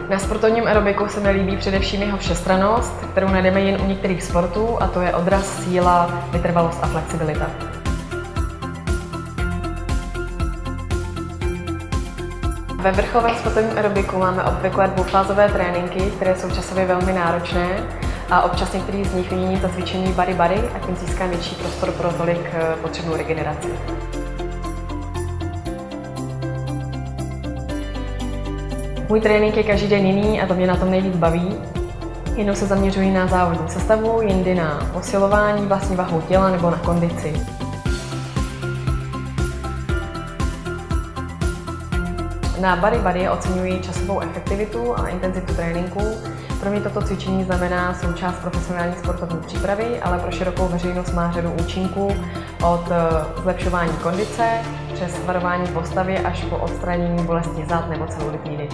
Na sportovním aerobiku se mi líbí především jeho všestrannost, kterou najdeme jen u některých sportů, a to je odraz, síla, vytrvalost a flexibilita. Ve vrcholovém sportovním aerobiku máme obvykle dvoufázové tréninky, které jsou časově velmi náročné a občas některý z nich vymění za cvičení body a tím získá větší prostor pro tolik potřebnou regeneraci. Můj trénink je každý den jiný a to mě na tom nejvíc baví. Jednou se zaměřuji na závodní sestavu, jindy na posilování vlastní vahou těla nebo na kondici. Na body oceňuji časovou efektivitu a intenzitu tréninku. Pro mě toto cvičení znamená součást profesionální sportovní přípravy, ale pro širokou veřejnost má řadu účinků od zlepšování kondice přes varování postavy až po odstranění bolesti zad nebo celulitidy.